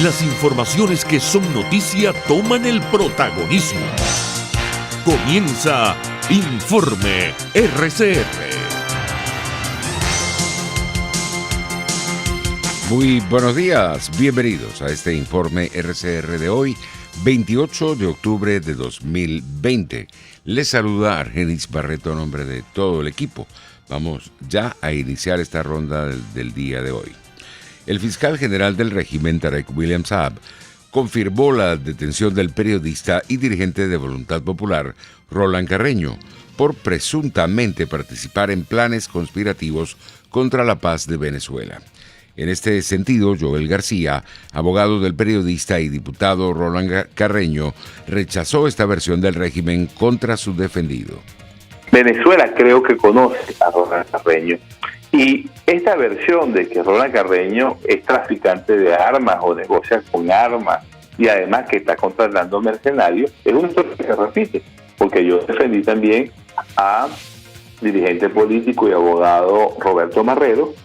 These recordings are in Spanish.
Las informaciones que son noticia toman el protagonismo. Comienza Informe RCR. Muy buenos días, bienvenidos a este Informe RCR de hoy, 28 de octubre de 2020. Les saluda Argenis Barreto a nombre de todo el equipo. Vamos ya a iniciar esta ronda del día de hoy. El fiscal general del régimen, Tarek William Saab, confirmó la detención del periodista y dirigente de Voluntad Popular, Roland Carreño, por presuntamente participar en planes conspirativos contra la paz de Venezuela. En este sentido, Joel García, abogado del periodista y diputado Roland Carreño, rechazó esta versión del régimen contra su defendido. Venezuela creo que conoce a Roland Carreño, y esta versión de que Roland Carreño es traficante de armas o negocia con armas y además que está contratando mercenarios es una historia que se repite, porque yo defendí también a dirigente político y abogado Roberto Marrero,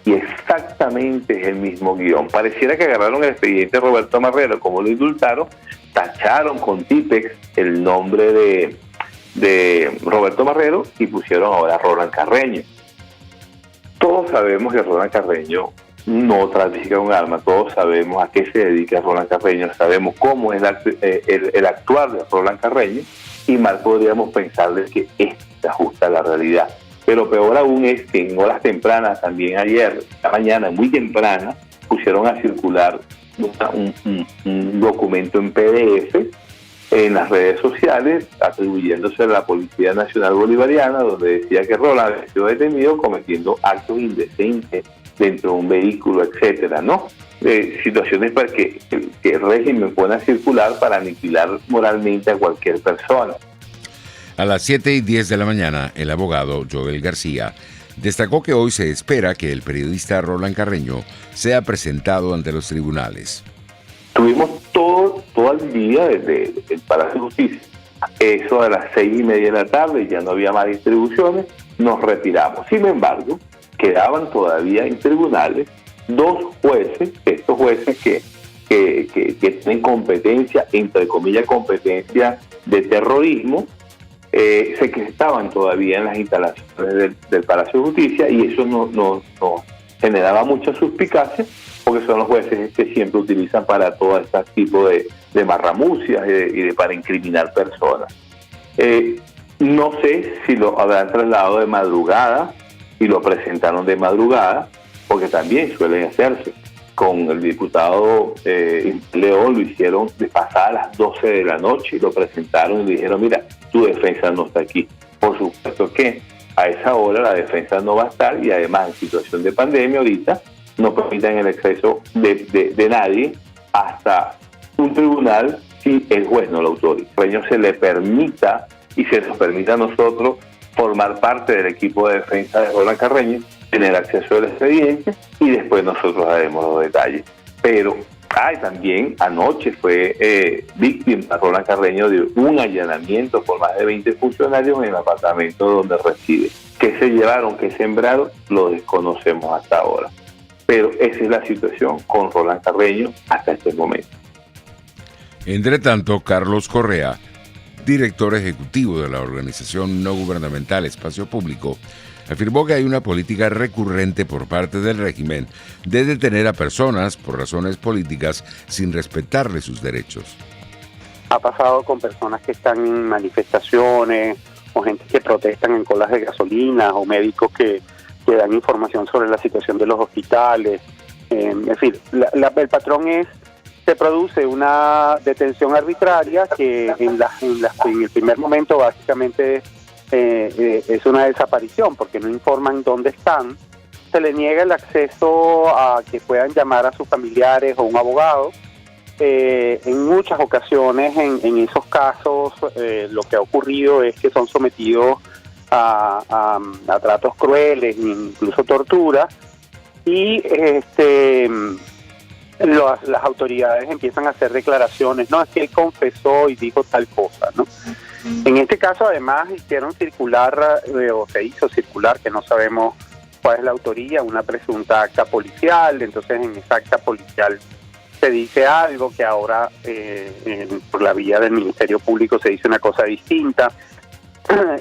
y exactamente es el mismo guión. Pareciera que agarraron el expediente de Roberto Marrero, como lo indultaron, tacharon con Tipex el nombre de Roberto Marrero y pusieron ahora Roland Carreño. Todos sabemos que Roland Carreño no trafica un arma, todos sabemos a qué se dedica Roland Carreño, sabemos cómo es el actuar de Roland Carreño, y mal podríamos pensarles que esto se ajusta a la realidad. Pero peor aún es que en horas tempranas, también ayer, esta mañana, muy temprana, pusieron a circular un documento en PDF en las redes sociales, atribuyéndose a la Policía Nacional Bolivariana, donde decía que Roland había sido detenido cometiendo actos indecentes dentro de un vehículo, etcétera, ¿no? Situaciones para que el régimen pone a circular para aniquilar moralmente a cualquier persona. A las 7:10 de la mañana, el abogado Joel García destacó que hoy se espera que el periodista Roland Carreño sea presentado ante los tribunales. Tuvimos todo el día desde el Palacio de Justicia. Eso a las 6:30 de la tarde, ya no había más distribuciones, nos retiramos. Sin embargo, quedaban todavía en tribunales dos jueces, estos jueces que tienen competencia, entre comillas, competencia de terrorismo, se que estaban todavía en las instalaciones del Palacio de Justicia, y eso nos generaba mucha suspicacia, porque son los jueces que siempre utilizan para todo este tipo de marramucias y para incriminar personas. No sé si lo habrán trasladado de madrugada y lo presentaron de madrugada, porque también suelen hacerse. Con el diputado León lo hicieron de pasada a las 12 de la noche y lo presentaron y le dijeron: mira, tu defensa no está aquí. Por supuesto que a esa hora la defensa no va a estar, y además en situación de pandemia ahorita no permitan el acceso de nadie hasta un tribunal si el juez no lo autoriza. Carreño se le permita y se nos permita a nosotros formar parte del equipo de defensa de Roland Carreño, tener acceso al expediente, y después nosotros haremos los detalles. Pero también anoche fue víctima Roland Carreño de un allanamiento por más de 20 funcionarios en el apartamento donde reside. ¿Qué se llevaron, qué sembraron? Lo desconocemos hasta ahora. Pero esa es la situación con Roland Carreño hasta este momento. Entre tanto, Carlos Correa, director ejecutivo de la organización no gubernamental Espacio Público, afirmó que hay una política recurrente por parte del régimen de detener a personas por razones políticas sin respetarle sus derechos. Ha pasado con personas que están en manifestaciones, o gente que protestan en colas de gasolina, o médicos que dan información sobre la situación de los hospitales. En fin, el patrón se produce una detención arbitraria que en el primer momento básicamente es una desaparición, porque no informan dónde están. Se le niega el acceso a que puedan llamar a sus familiares o un abogado. En muchas ocasiones, en esos casos, lo que ha ocurrido es que son sometidos a tratos crueles, incluso tortura, y las autoridades empiezan a hacer declaraciones: no, es que él confesó y dijo tal cosa, ¿no? En este caso, además, hicieron circular, o se hizo circular, que no sabemos cuál es la autoría, una presunta acta policial. Entonces, en esa acta policial se dice algo que ahora por la vía del Ministerio Público se dice una cosa distinta.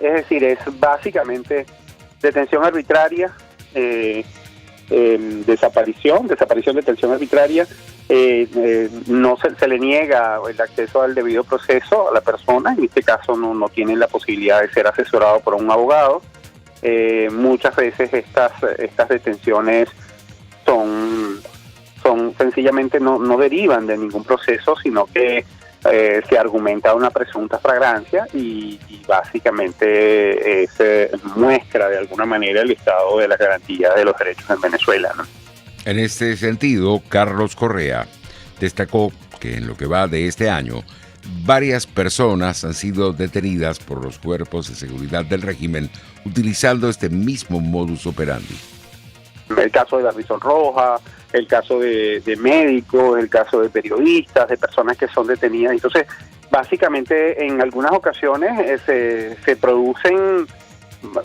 Es decir, es básicamente detención arbitraria, desaparición, detención arbitraria. No se le niega el acceso al debido proceso a la persona. En este caso no tiene la posibilidad de ser asesorado por un abogado. Muchas veces estas detenciones son sencillamente no derivan de ningún proceso, sino que se argumenta una presunta flagrancia y básicamente se muestra de alguna manera el estado de la garantía de los derechos en Venezuela, ¿no? En este sentido, Carlos Correa destacó que en lo que va de este año, varias personas han sido detenidas por los cuerpos de seguridad del régimen utilizando este mismo modus operandi. El caso de Davison Roja, el caso de médicos, el caso de periodistas, de personas que son detenidas. Entonces, básicamente, en algunas ocasiones se producen,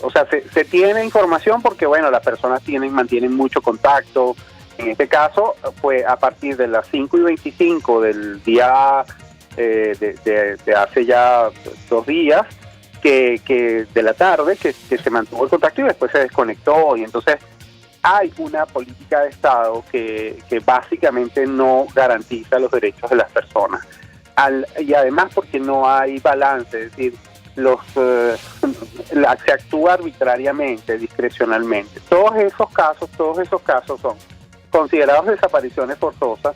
o sea, se tiene información porque, bueno, las personas mantienen mucho contacto. En este caso, fue a partir de las 5:25 del día de hace ya 2 días, que de la tarde, que se mantuvo el contacto y después se desconectó. Y entonces hay una política de Estado que básicamente no garantiza los derechos de las personas. Y además porque no hay balance, es decir, se actúa arbitrariamente, discrecionalmente. Todos esos casos son considerados desapariciones forzosas,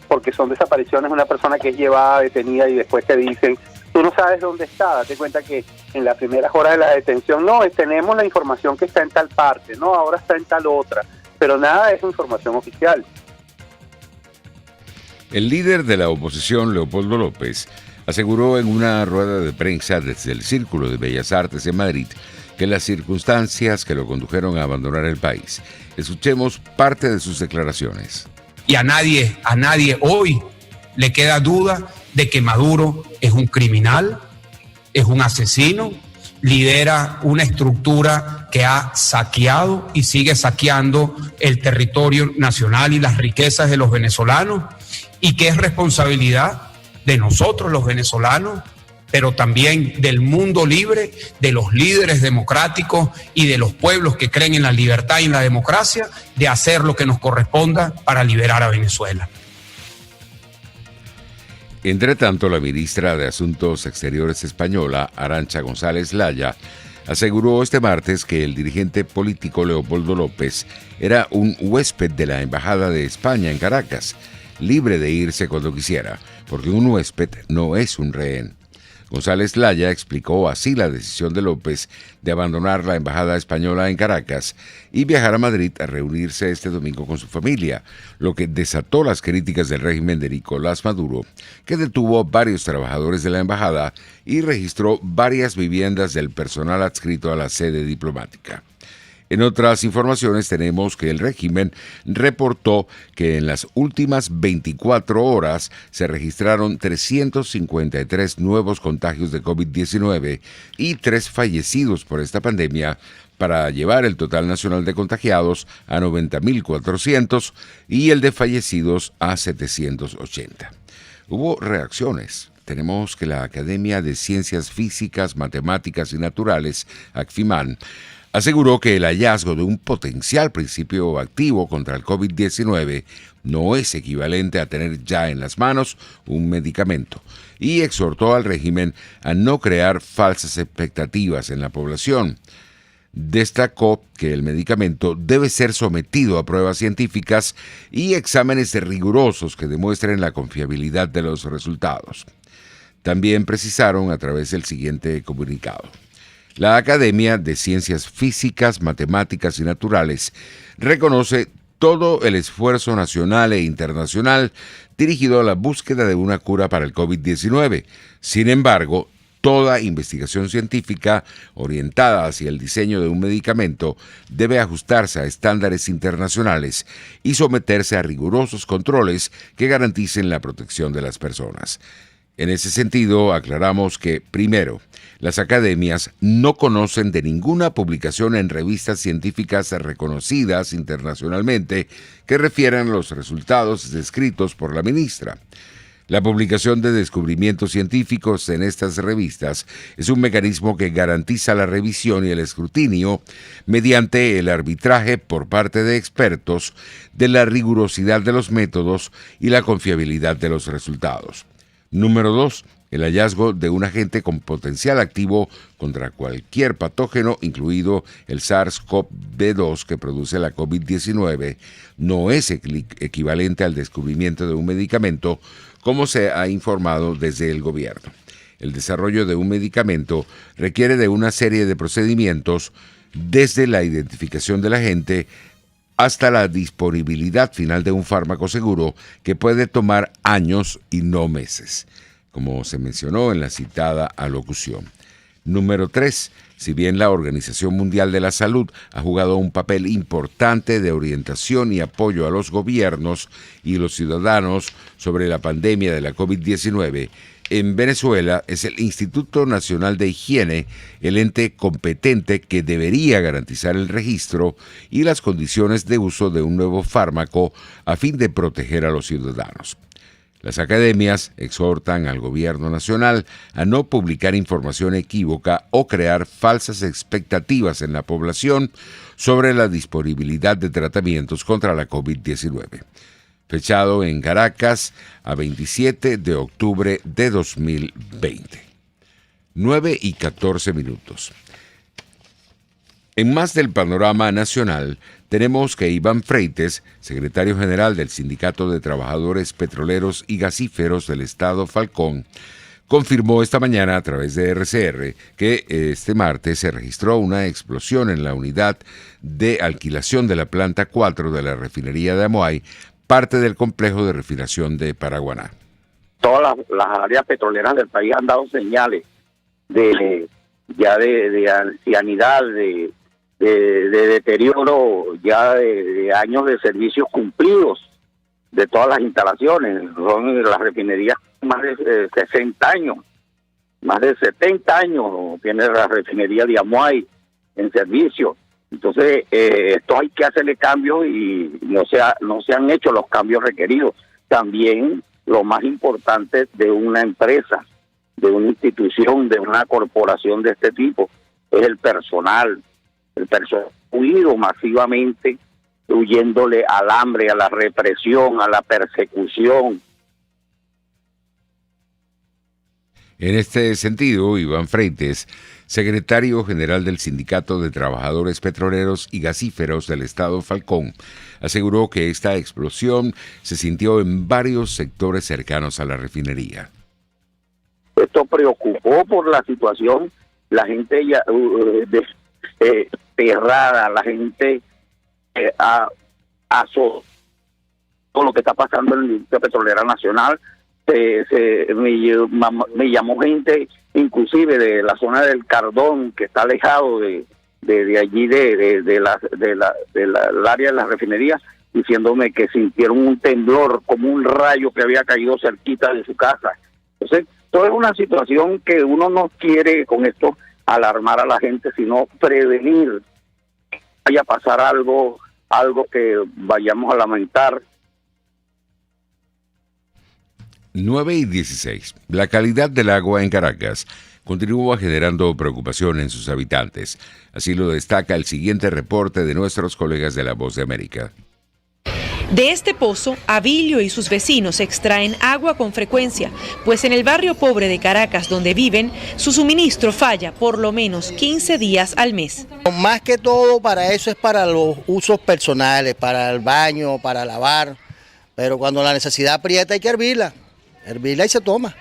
porque son desapariciones de una persona que es llevada, detenida, y después te dicen, tú no sabes dónde está. Date cuenta que en las primeras horas de la detención, tenemos la información que está en tal parte, ahora está en tal otra, pero nada de esa información oficial. El líder de la oposición, Leopoldo López, aseguró en una rueda de prensa desde el Círculo de Bellas Artes en Madrid que las circunstancias que lo condujeron a abandonar el país. Escuchemos parte de sus declaraciones. Y a nadie hoy le queda duda de que Maduro es un criminal, es un asesino, lidera una estructura que ha saqueado y sigue saqueando el territorio nacional y las riquezas de los venezolanos, y que es responsabilidad de nosotros los venezolanos, pero también del mundo libre, de los líderes democráticos y de los pueblos que creen en la libertad y en la democracia, de hacer lo que nos corresponda para liberar a Venezuela. Entre tanto, la ministra de Asuntos Exteriores española, Arantxa González Laya, aseguró este martes que el dirigente político Leopoldo López era un huésped de la Embajada de España en Caracas, libre de irse cuando quisiera, porque un huésped no es un rehén. González Laya explicó así la decisión de López de abandonar la embajada española en Caracas y viajar a Madrid a reunirse este domingo con su familia, lo que desató las críticas del régimen de Nicolás Maduro, que detuvo varios trabajadores de la embajada y registró varias viviendas del personal adscrito a la sede diplomática. En otras informaciones tenemos que el régimen reportó que en las últimas 24 horas se registraron 353 nuevos contagios de COVID-19 y 3 fallecidos por esta pandemia, para llevar el total nacional de contagiados a 90.400 y el de fallecidos a 780. Hubo reacciones. Tenemos que la Academia de Ciencias Físicas, Matemáticas y Naturales, ACFIMAN, aseguró que el hallazgo de un potencial principio activo contra el COVID-19 no es equivalente a tener ya en las manos un medicamento, y exhortó al régimen a no crear falsas expectativas en la población. Destacó que el medicamento debe ser sometido a pruebas científicas y exámenes rigurosos que demuestren la confiabilidad de los resultados. También precisaron a través del siguiente comunicado: la Academia de Ciencias Físicas, Matemáticas y Naturales reconoce todo el esfuerzo nacional e internacional dirigido a la búsqueda de una cura para el COVID-19. Sin embargo, toda investigación científica orientada hacia el diseño de un medicamento debe ajustarse a estándares internacionales y someterse a rigurosos controles que garanticen la protección de las personas. En ese sentido, aclaramos que, primero, las academias no conocen de ninguna publicación en revistas científicas reconocidas internacionalmente que refieran los resultados descritos por la ministra. La publicación de descubrimientos científicos en estas revistas es un mecanismo que garantiza la revisión y el escrutinio mediante el arbitraje por parte de expertos de la rigurosidad de los métodos y la confiabilidad de los resultados. Número 2. El hallazgo de un agente con potencial activo contra cualquier patógeno, incluido el SARS-CoV-2 que produce la COVID-19, no es equivalente al descubrimiento de un medicamento, como se ha informado desde el gobierno. El desarrollo de un medicamento requiere de una serie de procedimientos, desde la identificación del agente hasta la disponibilidad final de un fármaco seguro que puede tomar años y no meses, como se mencionó en la citada alocución. Número 3. Si bien la Organización Mundial de la Salud ha jugado un papel importante de orientación y apoyo a los gobiernos y los ciudadanos sobre la pandemia de la COVID-19, en Venezuela es el Instituto Nacional de Higiene el ente competente que debería garantizar el registro y las condiciones de uso de un nuevo fármaco a fin de proteger a los ciudadanos. Las academias exhortan al gobierno nacional a no publicar información equívoca o crear falsas expectativas en la población sobre la disponibilidad de tratamientos contra la COVID-19. Fechado en Caracas a 27 de octubre de 2020. 9:14. En más del panorama nacional, tenemos que Iván Freites, secretario general del Sindicato de Trabajadores Petroleros y Gasíferos del Estado Falcón, confirmó esta mañana a través de RCR que este martes se registró una explosión en la unidad de alquilación de la planta 4 de la refinería de Amoay, parte del complejo de refinación de Paraguaná. Todas las áreas petroleras del país han dado señales de ancianidad, de deterioro, ya de años de servicios cumplidos de todas las instalaciones. Son las refinerías más de 60 años, más de 70 años tiene la refinería de Amoay en servicio. Entonces, esto hay que hacerle cambios y no se han hecho los cambios requeridos. También lo más importante de una empresa, de una institución, de una corporación de este tipo, es el personal. El personal huido masivamente, huyéndole al hambre, a la represión, a la persecución. En este sentido, Iván Freites, secretario general del Sindicato de Trabajadores Petroleros y Gasíferos del Estado Falcón, aseguró que esta explosión se sintió en varios sectores cercanos a la refinería. Esto preocupó por la situación, la gente ya cerrada, la gente todo lo que está pasando en la industria petrolera nacional. Me llamó gente inclusive de la zona del Cardón, que está alejado de allí del área de las refinerías, diciéndome que sintieron un temblor como un rayo que había caído cerquita de su casa. Entonces, toda es una situación que uno no quiere con esto alarmar a la gente, sino prevenir que vaya a pasar algo que vayamos a lamentar. 9:16. La calidad del agua en Caracas continúa generando preocupación en sus habitantes. Así lo destaca el siguiente reporte de nuestros colegas de La Voz de América. De este pozo, Abilio y sus vecinos extraen agua con frecuencia, pues en el barrio pobre de Caracas donde viven, su suministro falla por lo menos 15 días al mes. Más que todo para eso es para los usos personales, para el baño, para lavar, pero cuando la necesidad aprieta hay que hervirla y se toma.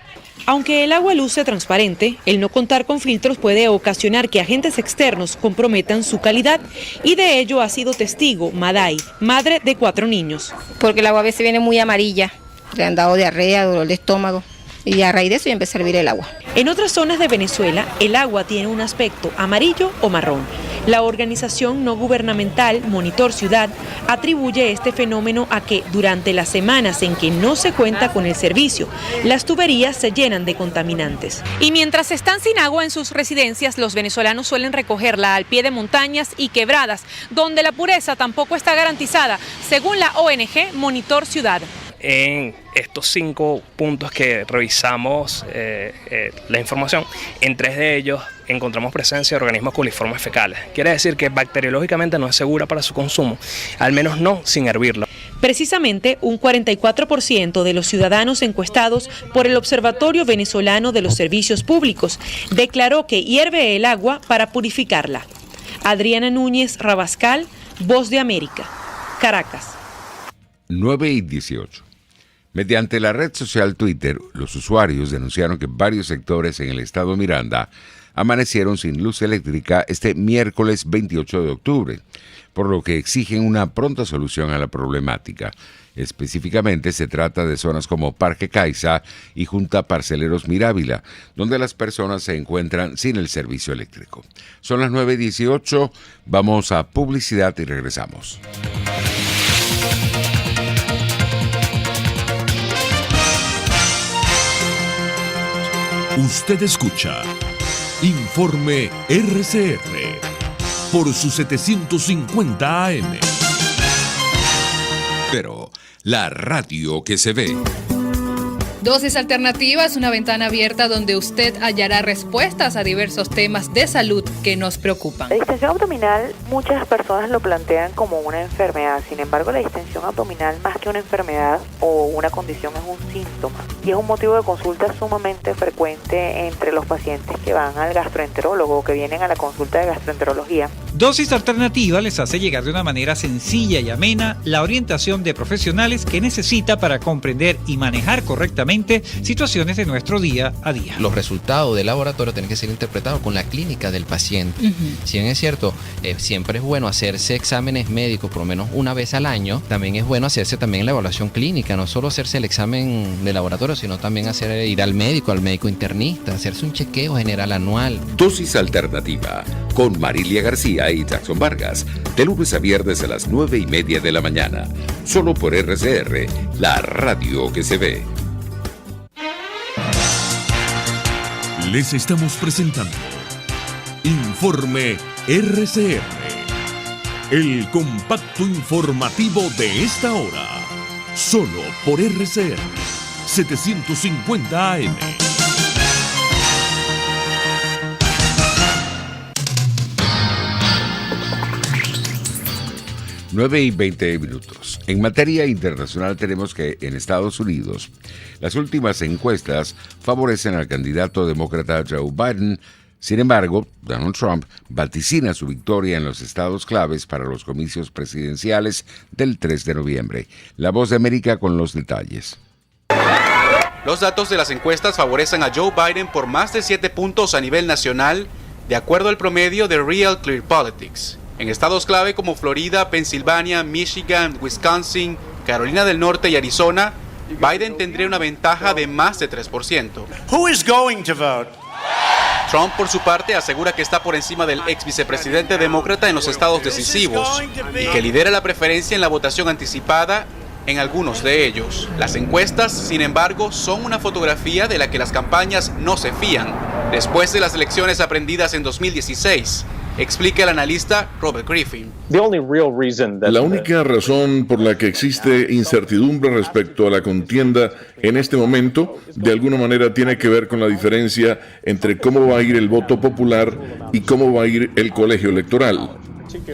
Aunque el agua luce transparente, el no contar con filtros puede ocasionar que agentes externos comprometan su calidad, y de ello ha sido testigo Maday, madre de 4 niños. Porque el agua a veces viene muy amarilla, le han dado diarrea, dolor de estómago, y a raíz de eso ya empecé a hervir el agua. En otras zonas de Venezuela, el agua tiene un aspecto amarillo o marrón. La organización no gubernamental Monitor Ciudad atribuye este fenómeno a que durante las semanas en que no se cuenta con el servicio, las tuberías se llenan de contaminantes. Y mientras están sin agua en sus residencias, los venezolanos suelen recogerla al pie de montañas y quebradas, donde la pureza tampoco está garantizada, según la ONG Monitor Ciudad. En estos 5 puntos que revisamos la información, en 3 de ellos encontramos presencia de organismos coliformes fecales. Quiere decir que bacteriológicamente no es segura para su consumo, al menos no sin hervirlo. Precisamente, un 44% de los ciudadanos encuestados por el Observatorio Venezolano de los Servicios Públicos declaró que hierve el agua para purificarla. Adriana Núñez Rabascal, Voz de América, Caracas. 9:18. Mediante la red social Twitter, los usuarios denunciaron que varios sectores en el estado Miranda amanecieron sin luz eléctrica este miércoles 28 de octubre, por lo que exigen una pronta solución a la problemática. Específicamente se trata de zonas como Parque Caiza y Junta Parceleros Mirávila, donde las personas se encuentran sin el servicio eléctrico. Son las 9:18, vamos a publicidad y regresamos. Usted escucha Informe RCR por su 750 AM. Pero la radio que se ve. Dosis Alternativas, una ventana abierta donde usted hallará respuestas a diversos temas de salud que nos preocupan. La distensión abdominal, muchas personas lo plantean como una enfermedad. Sin embargo, la distensión abdominal, más que una enfermedad o una condición, es un síntoma. Y es un motivo de consulta sumamente frecuente entre los pacientes que van al gastroenterólogo o que vienen a la consulta de gastroenterología. Dosis Alternativa les hace llegar de una manera sencilla y amena la orientación de profesionales que necesita para comprender y manejar correctamente situaciones de nuestro día a día. Los resultados del laboratorio tienen que ser interpretados con la clínica del paciente. Si bien es cierto, siempre es bueno hacerse exámenes médicos por lo menos una vez al año, también es bueno hacerse también la evaluación clínica, no solo hacerse el examen de laboratorio, sino también ir al médico internista, hacerse un chequeo general anual. Dosis Alternativa con Marilia García y Jackson Vargas, de lunes a viernes a las 9:30 de la mañana, solo por RCR, la radio que se ve. Les estamos presentando Informe RCR, el compacto informativo de esta hora, solo por RCR 750 AM. Nueve y 20 minutos. En materia internacional tenemos que en Estados Unidos las últimas encuestas favorecen al candidato demócrata Joe Biden. Sin embargo, Donald Trump vaticina su victoria en los estados claves para los comicios presidenciales del 3 de noviembre. La Voz de América con los detalles. Los datos de las encuestas favorecen a Joe Biden por más de 7 puntos a nivel nacional, de acuerdo al promedio de Real Clear Politics. En estados clave como Florida, Pensilvania, Michigan, Wisconsin, Carolina del Norte y Arizona, Biden tendría una ventaja de más de 3%. Who is going to vote? Trump, por su parte, asegura que está por encima del ex vicepresidente demócrata en los estados decisivos y que lidera la preferencia en la votación anticipada en algunos de ellos. Las encuestas, sin embargo, son una fotografía de la que las campañas no se fían. Después de las elecciones aprendidas en 2016, explica el analista Robert Griffin. La única razón por la que existe incertidumbre respecto a la contienda en este momento, de alguna manera tiene que ver con la diferencia entre cómo va a ir el voto popular y cómo va a ir el colegio electoral.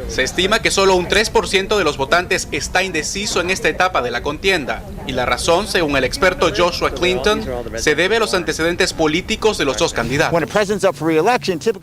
Se estima que solo un 3% de los votantes está indeciso en esta etapa de la contienda, y la razón, según el experto Joshua Clinton, se debe a los antecedentes políticos de los dos candidatos.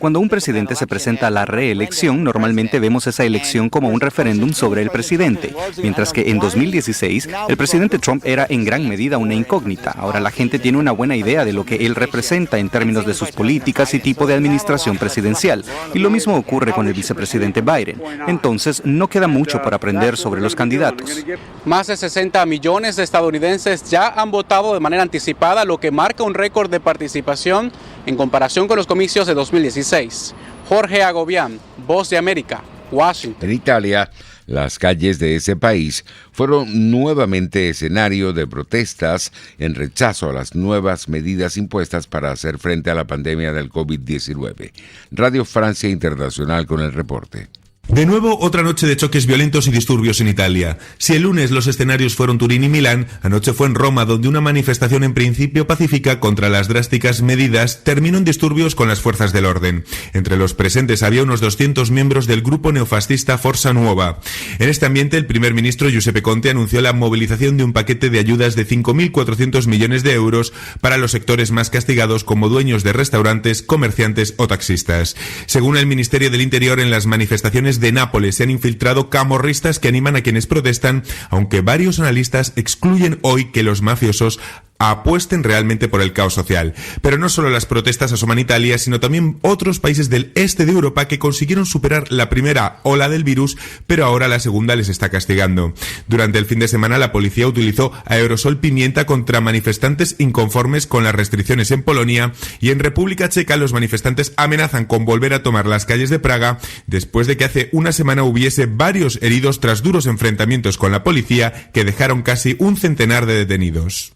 Cuando un presidente se presenta a la reelección, normalmente vemos esa elección como un referéndum sobre el presidente, mientras que en 2016 el presidente Trump era en gran medida una incógnita. Ahora la gente tiene una buena idea de lo que él representa en términos de sus políticas y tipo de administración presidencial, y lo mismo ocurre con el vicepresidente Biden. Entonces, no queda mucho por aprender sobre los candidatos. Más de 60 millones de estadounidenses ya han votado de manera anticipada, lo que marca un récord de participación en comparación con los comicios de 2016. Jorge Agobián, Voz de América, Washington. En Italia, las calles de ese país fueron nuevamente escenario de protestas en rechazo a las nuevas medidas impuestas para hacer frente a la pandemia del COVID-19. Radio Francia Internacional con el reporte. De nuevo, otra noche de choques violentos y disturbios en Italia. Si el lunes los escenarios fueron Turín y Milán, anoche fue en Roma, donde una manifestación en principio pacífica contra las drásticas medidas terminó en disturbios con las fuerzas del orden. Entre los presentes había unos 200 miembros del grupo neofascista Forza Nuova. En este ambiente, el primer ministro Giuseppe Conte anunció la movilización de un paquete de ayudas de 5.400 millones de euros para los sectores más castigados como dueños de restaurantes, comerciantes o taxistas. Según el Ministerio del Interior, en las manifestaciones de Nápoles se han infiltrado camorristas que animan a quienes protestan, aunque varios analistas excluyen hoy que los mafiosos apuesten realmente por el caos social. Pero no solo las protestas asoman Italia, sino también otros países del este de Europa que consiguieron superar la primera ola del virus, pero ahora la segunda les está castigando. Durante el fin de semana, la policía utilizó aerosol pimienta contra manifestantes inconformes con las restricciones en Polonia, y en República Checa los manifestantes amenazan con volver a tomar las calles de Praga después de que hace una semana hubiese varios heridos tras duros enfrentamientos con la policía que dejaron casi un centenar de detenidos.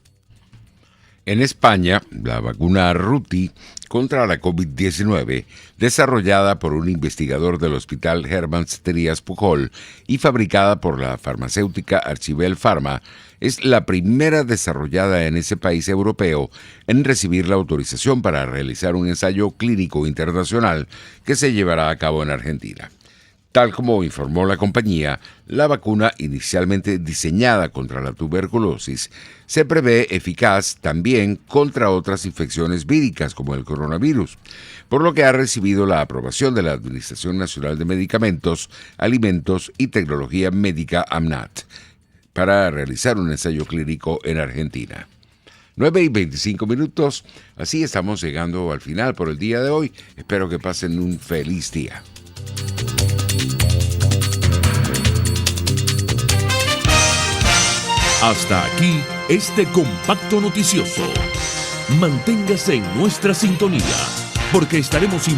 En España, la vacuna Ruti contra la COVID-19, desarrollada por un investigador del Hospital Herman Trías Pujol y fabricada por la farmacéutica Archibel Pharma, es la primera desarrollada en ese país europeo en recibir la autorización para realizar un ensayo clínico internacional que se llevará a cabo en Argentina. Tal como informó la compañía, la vacuna, inicialmente diseñada contra la tuberculosis, se prevé eficaz también contra otras infecciones víricas como el coronavirus, por lo que ha recibido la aprobación de la Administración Nacional de Medicamentos, Alimentos y Tecnología Médica AMNAT para realizar un ensayo clínico en Argentina. 9:25, así estamos llegando al final por el día de hoy. Espero que pasen un feliz día. Hasta aquí este compacto noticioso. Manténgase en nuestra sintonía, porque estaremos informando